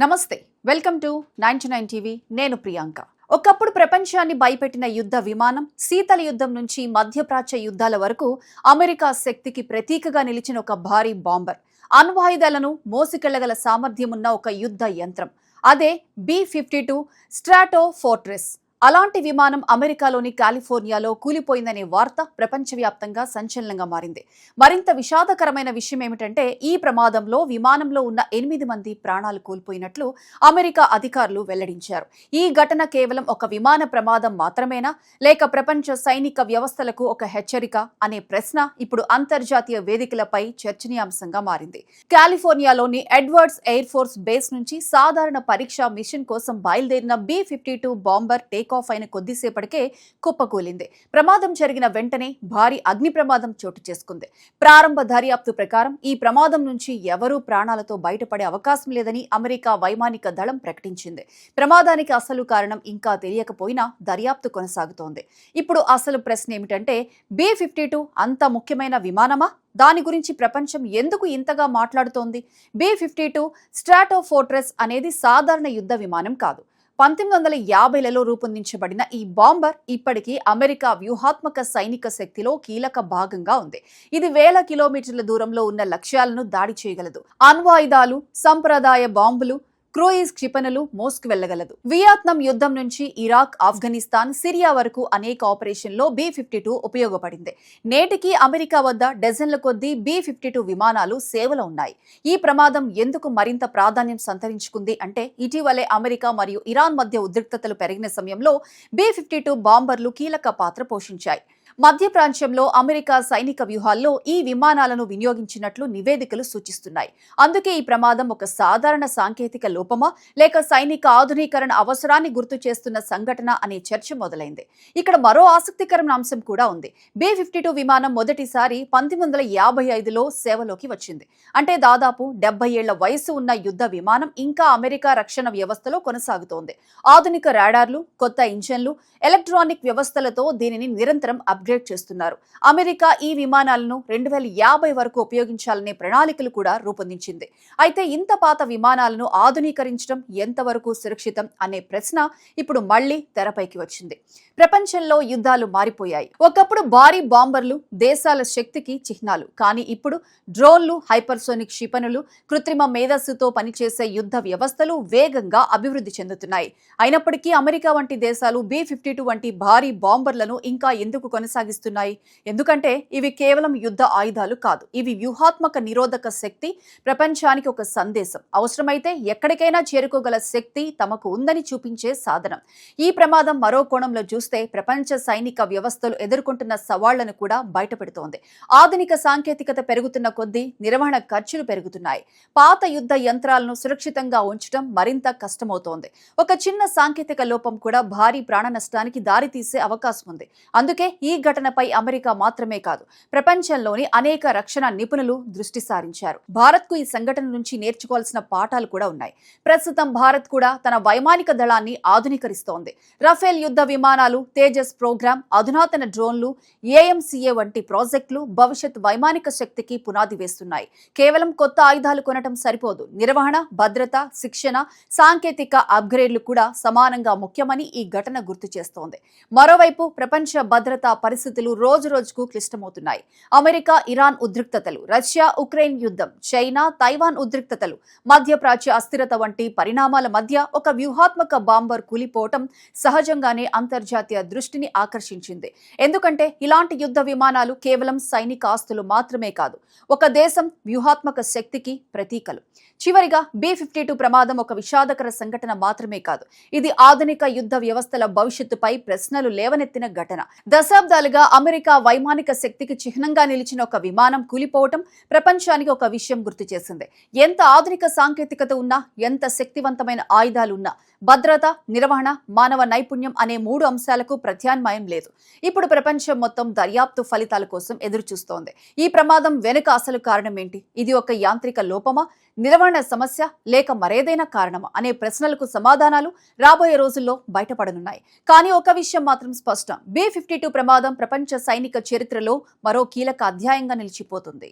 నమస్తే welcome to 99 TV నేను ప్రియాంక. ఒకప్పుడు ప్రపంచాన్ని భయపెట్టిన యుద్ధ విమానం శీతల యుద్ధం నుంచి మధ్యప్రాచ్య యుద్ధాల వరకు అమెరికా శక్తికి ప్రతీకగా నిలిచిన ఒక భారీ బాంబర్, అణ్వాయుధాలను మోసుకెళ్లగల సామర్థ్యం ఉన్న ఒక యుద్ధ యంత్రం. అదే B-52 స్ట్రాటో ఫోర్ట్రెస్. అలాంటి విమానం అమెరికాలోని కాలిఫోర్నియాలో కూలిపోయిందనే వార్త ప్రపంచవ్యాప్తంగా సంచలనంగా మారింది. మరింత విషాదకరమైన విషయం ఏమిటంటే ఈ ప్రమాదంలో విమానంలో ఉన్న 8 మంది ప్రాణాలు కోల్పోయినట్లు అమెరికా అధికారులు వెల్లడించారు. ఈ ఘటన కేవలం ఒక విమాన ప్రమాదం మాత్రమేనా, లేక ప్రపంచ సైనిక వ్యవస్థలకు ఒక హెచ్చరిక అనే ప్రశ్న ఇప్పుడు అంతర్జాతీయ వేదికలపై చర్చనీయాంశంగా మారింది. కాలిఫోర్నియాలోని ఎడ్వర్డ్స్ ఎయిర్ ఫోర్స్ బేస్ నుంచి సాధారణ పరీక్ష మిషన్ కోసం బయలుదేరిన B-52 బాంబర్ ఆఫ్ అయిన కొద్దిసేపటికే కుప్పకూలింది. ప్రమాదం జరిగిన వెంటనే భారీ అగ్ని ప్రమాదం చోటు చేసుకుంది. ప్రారంభ దర్యాప్తు ప్రకారం ఈ ప్రమాదం నుంచి ఎవరూ ప్రాణాలతో బయటపడే అవకాశం లేదని అమెరికా వైమానిక దళం ప్రకటించింది. ప్రమాదానికి అసలు కారణం ఇంకా తెలియకపోయినా దర్యాప్తు కొనసాగుతోంది. ఇప్పుడు అసలు ప్రశ్న ఏమిటంటే B-52 అంత ముఖ్యమైన విమానమా? దాని గురించి ప్రపంచం ఎందుకు ఇంతగా మాట్లాడుతోంది? B-52 స్ట్రాటో ఫోర్ట్రెస్ అనేది సాధారణ యుద్ధ విమానం కాదు. 1950లలో రూపొందించబడిన ఈ బాంబర్ ఇప్పటికీ అమెరికా వ్యూహాత్మక సైనిక శక్తిలో కీలక భాగంగా ఉంది. ఇది వేల కిలోమీటర్ల దూరంలో ఉన్న లక్ష్యాలను దాడి చేయగలదు. అణ్వాయుధాలు, సంప్రదాయ బాంబులు, క్రూయిజ్ క్షిపణులు మోసుకు వెళ్లగలదు. వియత్నాం యుద్ధం నుంచి ఇరాక్, ఆఫ్ఘనిస్తాన్, సిరియా వరకు అనేక ఆపరేషన్లో B-52 ఉపయోగపడింది. నేటికి అమెరికా వద్ద డజన్ల కొద్దీ B-52 విమానాలు సేవలో ఉన్నాయి. ఈ ప్రమాదం ఎందుకు మరింత ప్రాధాన్యం సంతరించుకుంది అంటే ఇటీవలే అమెరికా మరియు ఇరాన్ మధ్య ఉద్రిక్తతలు పెరిగిన సమయంలో B-52 బాంబర్లు కీలక పాత్ర పోషించాయి. మధ్య ప్రాంతంలో అమెరికా సైనిక వ్యూహాల్లో ఈ విమానాలను వినియోగించినట్లు నివేదికలు సూచిస్తున్నాయి. అందుకే ఈ ప్రమాదం ఒక సాధారణ సాంకేతిక లోపమా, లేక సైనిక ఆధునీకరణ అవసరాన్ని గుర్తు చేస్తున్న సంఘటన అనే చర్చ మొదలైంది. ఇక్కడ మరో ఆసక్తికరమైన అంశం కూడా ఉంది. B-52 విమానం మొదటిసారి 1955లో సేవలోకి వచ్చింది. అంటే దాదాపు 70 ఏళ్ల వయసు ఉన్న యుద్ధ విమానం ఇంకా అమెరికా రక్షణ వ్యవస్థలో కొనసాగుతోంది. ఆధునిక రాడార్లు, కొత్త ఇంజన్లు, ఎలక్ట్రానిక్ వ్యవస్థలతో దీనిని నిరంతరం అప్గ్రేడ్ చేస్తున్నారు. అమెరికా ఈ విమానాలను 2050 వరకు ఉపయోగించాలనే ప్రణాళికలు కూడా రూపొందించింది. అయితే ఇంత పాత విమానాలను ఆధునీకరించడం ఎంతవరకు సురక్షితం అనే ప్రశ్న ఇప్పుడు మళ్లీ తెరపైకి వచ్చింది. ప్రపంచంలో యుద్ధాలు మారిపోయాయి. ఒకప్పుడు భారీ బాంబర్లు దేశాల శక్తికి చిహ్నాలు, కానీ ఇప్పుడు డ్రోన్లు, హైపర్సోనిక్ క్షిపణులు, కృత్రిమ మేధస్సుతో పనిచేసే యుద్ధ వ్యవస్థలు వేగంగా అభివృద్ధి చెందుతున్నాయి. అయినప్పటికీ అమెరికా వంటి దేశాలు B-52 వంటి భారీ బాంబర్లను ఇంకా ఎందుకు కొనసాగిస్తున్నాయి? ఎందుకంటే ఇవి కేవలం యుద్ధ ఆయుధాలు కాదు. ఇవి వ్యూహాత్మక నిరోధక శక్తి, ప్రపంచానికి ఒక సందేశం. అవసరమైతే ఎక్కడికైనా చేరుకోగల శక్తి తమకు ఉందని చూపించే సాధనం. ఈ ప్రమాదం మరో కోణంలో చూస్తే ప్రపంచ సైనిక వ్యవస్థలు ఎదుర్కొంటున్న సవాళ్లను కూడా బయటపెడుతోంది. ఆధునిక సాంకేతికత పెరుగుతున్న కొద్దీ నిర్వహణ ఖర్చులు పెరుగుతున్నాయి. పాత యుద్ధ యంత్రాలను సురక్షితంగా ఉంచడం మరింత కష్టమవుతోంది. ఒక చిన్న సాంకేతిక లోపం కూడా భారీ ప్రాణ నష్టానికి దారితీసే అవకాశం ఉంది. అందుకే ఈ ఘటనపై అమెరికా మాత్రమే కాదు, ప్రపంచంలోని అనేక రక్షణ నిపుణులు దృష్టి సారించారు. భారత్కు ఈ సంఘటన నుంచి నేర్చుకోవాల్సిన పాఠాలు కూడా ఉన్నాయి. ప్రస్తుతం భారత్ కూడా తన వైమానిక దళాన్ని ఆధునీకరిస్తోంది. రఫేల్ యుద్ధ విమానాలు, తేజస్ ప్రోగ్రాం, అధునాతన డ్రోన్లు, AMCA వంటి ప్రాజెక్టులు భవిష్యత్ వైమానిక శక్తికి పునాది వేస్తున్నాయి. కేవలం కొత్త ఆయుధాలు కొనటం సరిపోదు. నిర్వహణ, భద్రత, శిక్షణ, సాంకేతిక అప్గ్రేడ్లు కూడా సమానంగా ముఖ్యమని ఈ ఘటన గుర్తు చేస్తోంది. మరోవైపు ప్రపంచ భద్రతా పరిస్థితులు రోజురోజుకు క్లిష్టమవుతున్నాయి. అమెరికా, ఇరాన్ ఉద్రిక్తతలు, రష్యా, ఉక్రెయిన్ యుద్ధం, చైనా, తైవాన్ ఉద్రిక్తతలు, మధ్యప్రాచ్య అస్థిరత వంటి పరిణామాల మధ్య ఒక వ్యూహాత్మక బాంబర్ కూలిపోవటం సహజంగానే అంతర్జాతీయ దృష్టిని ఆకర్షించింది. ఎందుకంటే ఇలాంటి యుద్ధ విమానాలు కేవలం సైనిక ఆస్తులు మాత్రమే కాదు, ఒక దేశం వ్యూహాత్మక శక్తికి ప్రతీకలు. చివరిగా B-52 ప్రమాదం ఒక విషాదకర సంఘటన మాత్రమే కాదు, ఇది ఆధునిక యుద్ధ వ్యవస్థల భవిష్యత్తుపై ప్రశ్నలు లేవనెత్తిన ఘటన. దశాబ్దాలుగా అమెరికా వైమానిక శక్తికి చిహ్నంగా నిలిచిన ఒక విమానం కూలిపోవటం ప్రపంచానికి ఒక విషయం గుర్తు చేసింది. ఎంత ఆధునిక సాంకేతికత ఉన్నా, ఎంత శక్తివంతమైన ఆయుధాలు ఉన్నా, భద్రత, నిర్వహణ, మానవ నైపుణ్యం అనే 3 అంశాలకు ప్రత్యామ్నాయం లేదు. ఇప్పుడు ప్రపంచం మొత్తం దర్యాప్తు ఫలితాల కోసం ఎదురుచూస్తోంది. ఈ ప్రమాదం వెనుక అసలు కారణం ఏంటి? ఇది ఒక యాంత్రిక లోపమా, నిర్వహణ సమస్య, లేక మరేదైనా కారణమా అనే ప్రశ్నలకు సమాధానాలు రాబోయే రోజుల్లో బయటపడనున్నాయి. కానీ ఒక విషయం మాత్రం స్పష్టం, B-52 ప్రమాదం ప్రపంచ సైనిక చరిత్రలో మరో కీలక అధ్యాయంగా నిలిచిపోతుంది.